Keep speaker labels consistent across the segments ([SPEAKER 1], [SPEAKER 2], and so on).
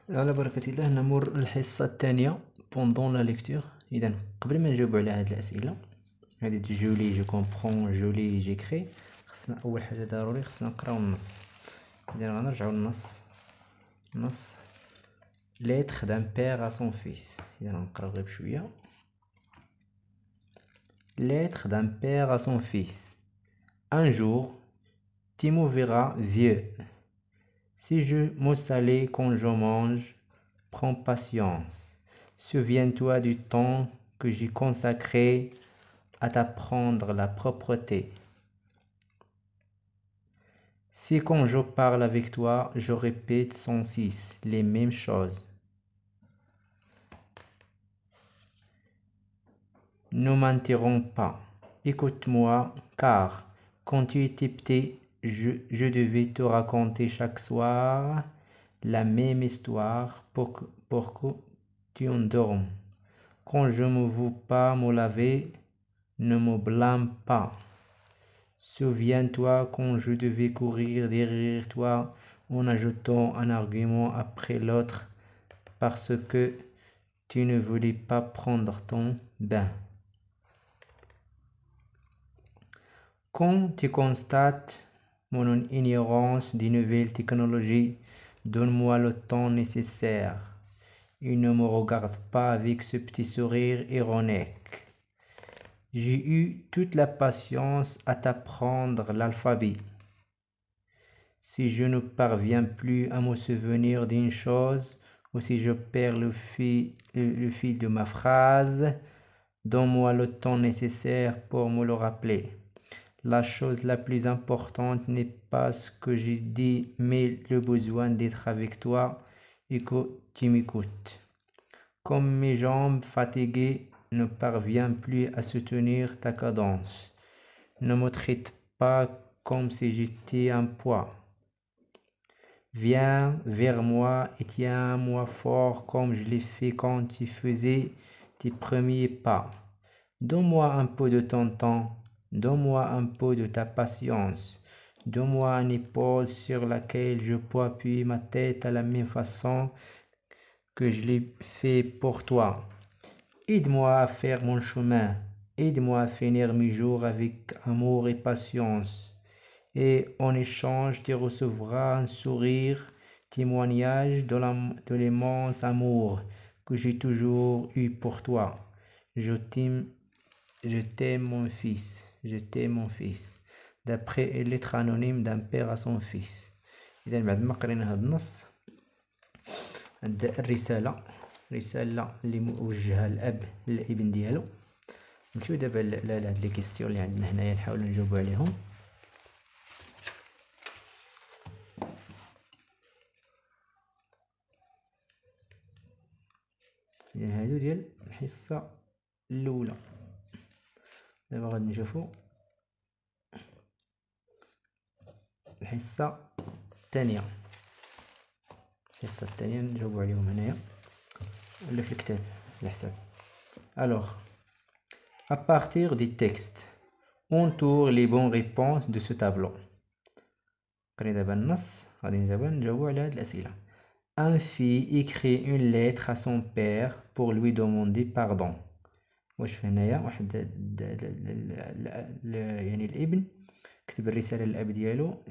[SPEAKER 1] على بركة الله نمر الحصة الثانية بوندون لا ليكتور. إذا قبل ما نجاوب على هاد الأسئلة هادي جولي جو كومبخون جولي جيكري، خصنا أول حاجة ضروري خصنا نقراو النص. إذا غنرجعو النص lettre d'un père à son fils. إذا غنقراو غير بشوية. Lettre d'un père à son fils. Un jour, tu me verras vieux. Si je me salais quand je mange, prends patience. Souviens-toi du temps que j'ai consacré à t'apprendre la propreté. Si quand je parle avec toi, je répète sans cesse les mêmes choses. Ne m'interromps pas. Écoute-moi, car quand tu étais petit, je devais te raconter chaque soir la même histoire pour que tu endormes. Quand je ne veux pas me laver, ne me blâme pas. Souviens-toi quand je devais courir derrière toi en ajoutant un argument après l'autre parce que tu ne voulais pas prendre ton bain. Quand tu constates mon ignorance des nouvelles technologies, donne-moi le temps nécessaire et ne me regarde pas avec ce petit sourire ironique. J'ai eu toute la patience à t'apprendre l'alphabet. Si je ne parviens plus à me souvenir d'une chose, ou si je perds le fil de ma phrase, donne-moi le temps nécessaire pour me le rappeler. La chose la plus importante n'est pas ce que j'ai dit, mais le besoin d'être avec toi et que tu m'écoutes. Comme mes jambes fatiguées ne parviennent plus à soutenir ta cadence, ne me traite pas comme si j'étais un poids. Viens vers moi et tiens-moi fort comme je l'ai fait quand tu faisais tes premiers pas. Donne-moi un peu de ton temps, donne-moi un peu de ta patience, donne-moi une épaule sur laquelle je peux appuyer ma tête à la même façon que je l'ai fait pour toi. Aide-moi à faire mon chemin, aide-moi à finir mes jours avec amour et patience. Et en échange, tu recevras un sourire, témoignage de l'immense amour que j'ai toujours eu pour toi. Je t'aime mon fils, je t'aime mon fils. D'après une lettre anonyme d'un père à son fils. إذا بعد ما قرينا هذا النص الرسالة اللي موجهة الأب للابن ديالو. نمشيو دابا لهاد لي كيستيون اللي عندنا هنايا نحاولو نجاوبو عليهم. إذا هادو ديال الحصة الأولى. دابا غادي نشوفو الحصة الثانية. الحصة الثانية نجاوبو عليهم هنايا ولا في الكتاب على حساب. Alors, à partir du texte, entoure les bonnes réponses de ce tableau. قرينا دابا النص غادي دابا نجاوبو على هاد الأسئلة. Un fils écrit une lettre à son père pour lui demander pardon. واش في هنايا واحد يعني الابن كتب الرسالة للأب ديالو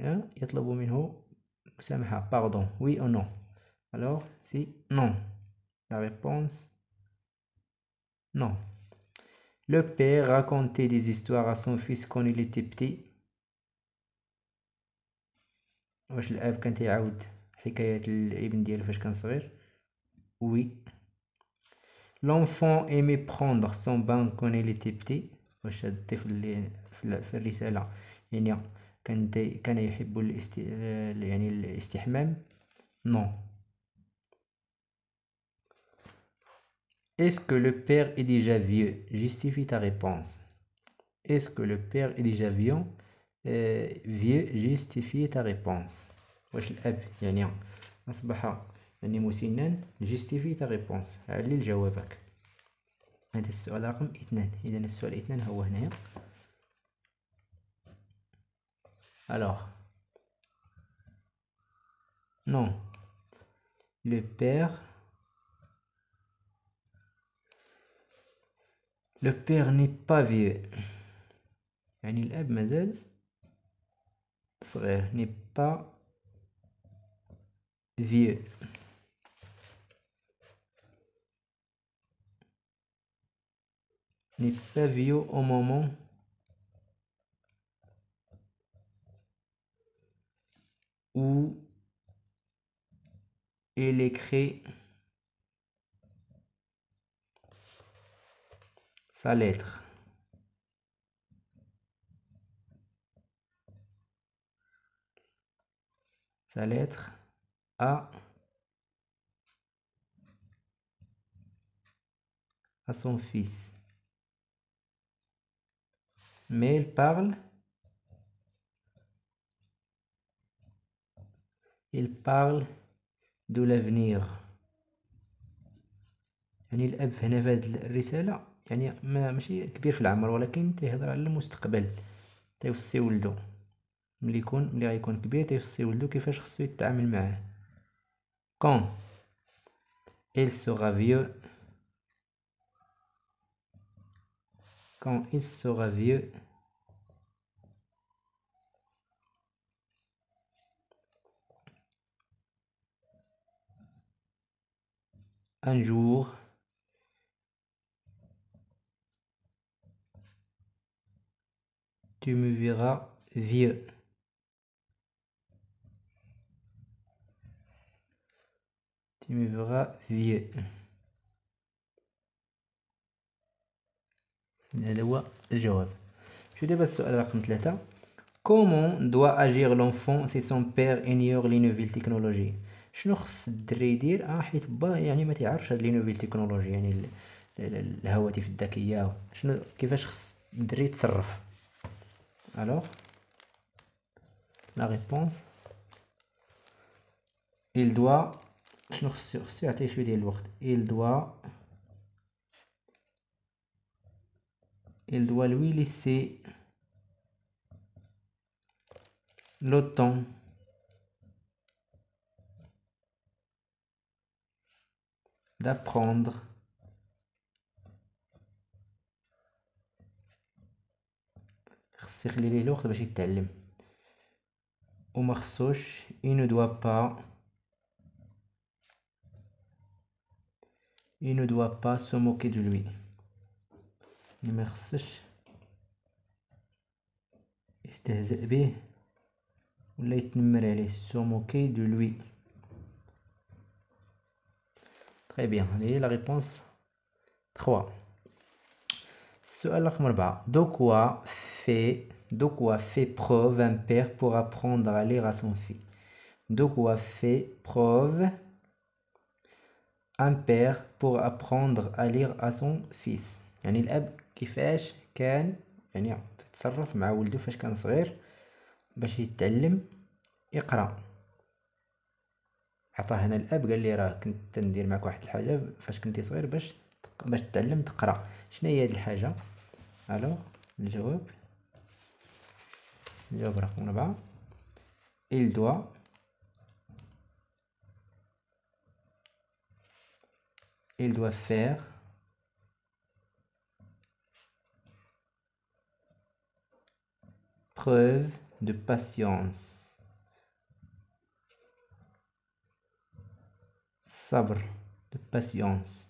[SPEAKER 1] يطلب منه مسامحة. Pardon, oui ou non? Alors, c'est non. La réponse, non. Le père racontait des histoires à son fils quand il était petit. واش الأب كان تيعاود حكايات الابن ديالو فاش كان صغير؟ Oui. L'enfant aimait prendre son bain quand il était petit. واش هاد الطفل اللي في الرسالة يعني كان يحب يعني الاستحمام؟ Non. Est-ce que le père est déjà vieux? Justifie ta réponse. Est-ce que le père est déjà vieux? Justifie ta réponse. واش الأب يعني أصبح يعني مسنا؟ Justifie ta réponse. علل جوابك. هذا السؤال رقم 2. إذا السؤال 2 هو هنايا. Alors, non. Le père n'est pas vieux. يعني الأب مازال صغير. N'est pas vieux. N'est pas vieux au moment où il écrit sa lettre. Sa lettre à son fils. Mais il parle de l'avenir. يعني الأب هنا في هذه الرسالة يعني ماشي كبير في العمر، ولكن تيهضر على المستقبل. تيوصي ولدو ملي غيكون كبير، تيوصي ولدو كيفاش خصو يتعامل معاه. Quand il sera vieux, un jour tu me verras vieux. Tu me verras vieux. هذا هو الجواب. شو دابا السؤال رقم 3. Comment doit agir l'enfant si son père ignore les nouvelles technologies؟ شنو خص الدري يدير حيت با يعني ما تعرفش هاد لي نوفيل تكنولوجي، يعني الهواتف الذكيه. كيفاش خص الدري يتصرف؟ alors la réponse il doit شنو خصو يعطيه شويه ديال الوقت. il doit lui laisser le temps d'apprendre خص يخلي ليه الوقت باش يتعلم. وما خصوش il ne doit pas se moquer de lui. ما خصش يستهزئ به ولا يتنمر عليه. se moquer de lui. Très bien. هذه هي la réponse 3. السؤال رقم 4. De quoi fait preuve un père pour apprendre à lire à son fils? De quoi fait preuve un père pour apprendre à lire à son fils؟ يعني الأب كيفاش كان يعني تتصرف مع ولده فاش كان صغير باش يتعلم يقرأ. عطاه هنا الأب قال لي راه كنت تندير معك واحد الحاجة فاش كنتي صغير باش تتعلم تقرأ. شنو هي هاد الحاجة؟ الو الجواب رقم 4. il doit faire preuve de patience, صبر, de patience.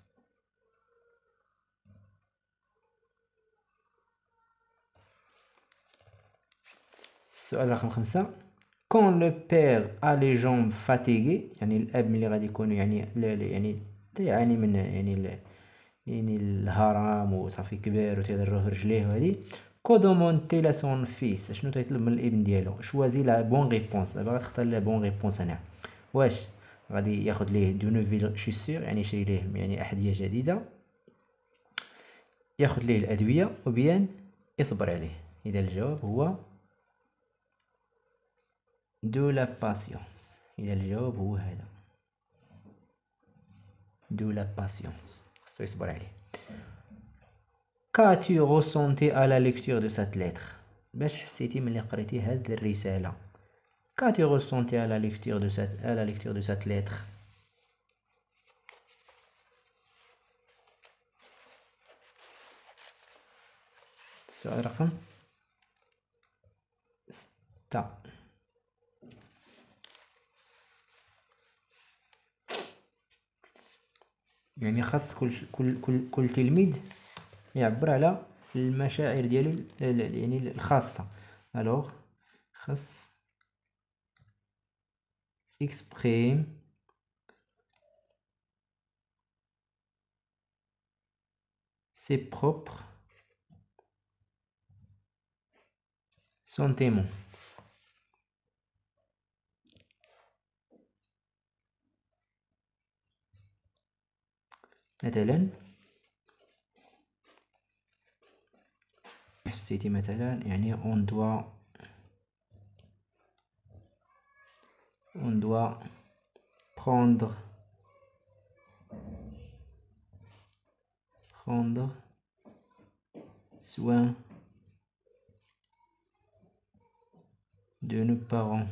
[SPEAKER 1] السؤال رقم 5. quand le père a les jambes fatiguées، يعني الأب ملي غادي يكون يعني تيعاني من يعني الهرم وصافي كبير وتيضروه رجليه وهادي. كودومونتي لا سون فيس، شنو تيطلب من الابن ديالو؟ شوازي لا بون ريبونس. دابا غتختار لا بون ريبونس هنا. واش غادي ياخد ليه دو نوفيل شوسور يعني يشري ليه يعني احذيه جديده، ياخد ليه الادويه، وبيان يصبر عليه؟ اذا الجواب هو دو لا باسيونس. اذا الجواب هو هذا دو لا باسيونس، خصو يصبر عليه. Qu'as-tu ressenti à la lecture de cette lettre؟ باش حسيتي ملي قريتي هاد الرسالة؟ Qu'as-tu ressenti à la lecture de cette lettre؟ السؤال رقم 6. يعني خاص كل تلميذ يعبر على المشاعر ديالو يعني الخاصة. الوغ خاص exprime ses propres sentiments. مثلا حسيتي مثلا يعني on doit prendre soin de nos parents.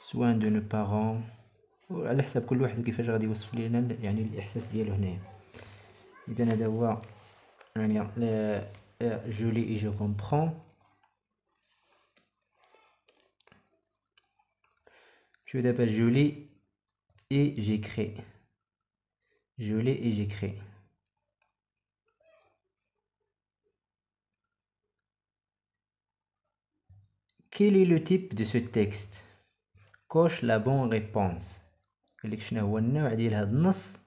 [SPEAKER 1] soin de nos parents على حسب كل واحد كيفاش غادي يوصف لينا يعني الاحساس ديالو هنايا. اذا هذا هو يعني je lis et je comprends. Je d'abord je lis et j'écris. Je lis et j'écris. Quel est le type de ce texte? Coche la bonne réponse. قالك شنو هو النوع ديال هذا النص؟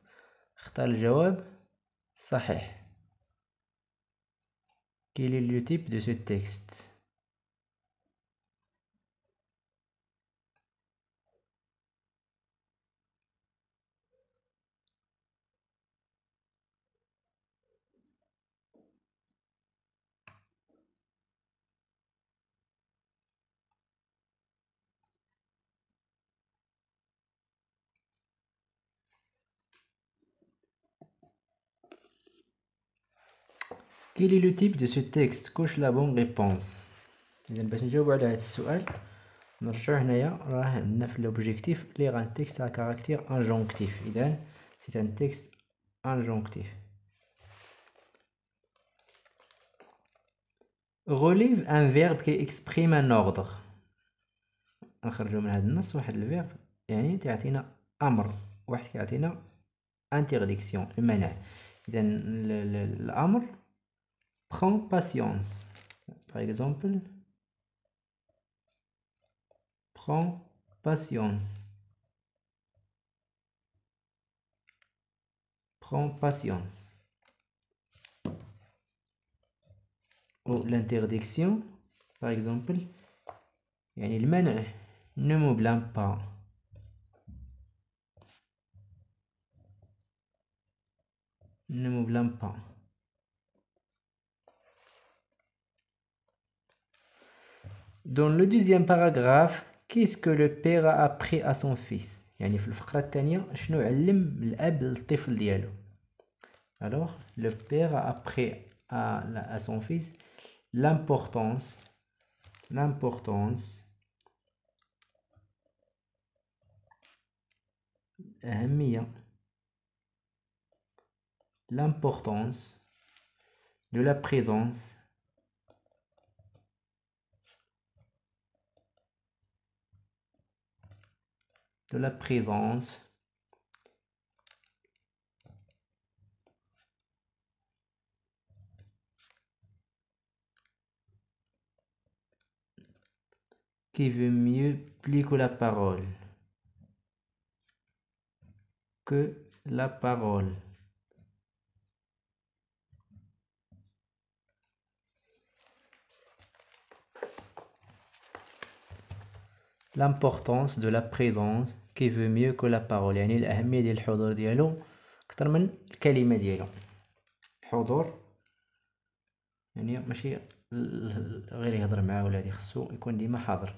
[SPEAKER 1] اختار الجواب صحيح. Quel est le type de ce texte? Quel est le type de ce texte? Coche la bonne réponse. إذا باش نجاوبو على هذا السؤال نرجعو هنايا راه عندنا في l'objectif lire un texte à caractère injonctif. إذا c'est un texte injonctif. Relève un verbe qui exprime un ordre. نخرجو من هذا النص واحد الفيرب يعني تعطينا أمر، واحد كيعطينا interdiction المنع. إذا الأمر prends patience. Par exemple, prends patience. Prends patience. Ou l'interdiction, par exemple, يعني المنع ne me blâme pas. Ne me blâme pas. Dans le deuxième paragraphe, qu'est-ce que le père a appris à son fils? يعني في الفقرة الثانية شنو علم الأب للطفل ديالو؟ Alors, le père a appris à son fils l'importance أهمية l'importance de la présence qui veut mieux plus que la parole. L'importance de la présence qui veut mieux que la parole. يعني الأهمية ديال الحضور ديالو أكثر من الكلمة ديالو. الحضور يعني ماشي غير يهضر معاه ولا هادي، خصو يكون ديما حاضر.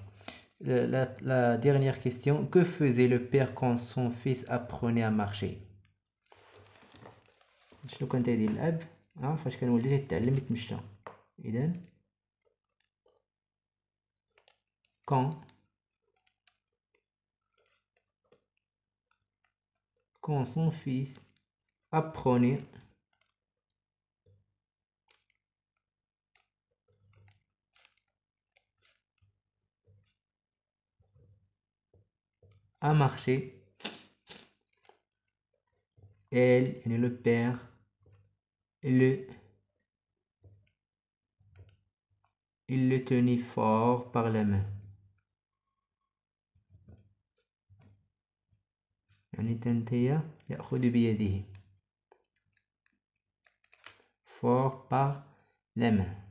[SPEAKER 1] La dernière question, que faisait le père quand son fils apprenait à marcher? شنو كان تيدير الأب فاش كان ولدي تيتعلم يتمشى؟ إذا quand son fils Apprenez à marcher. Elle est le père. Il le tenait fort par la main. يعني تنتيا يأخذ بيده. Fort par la main.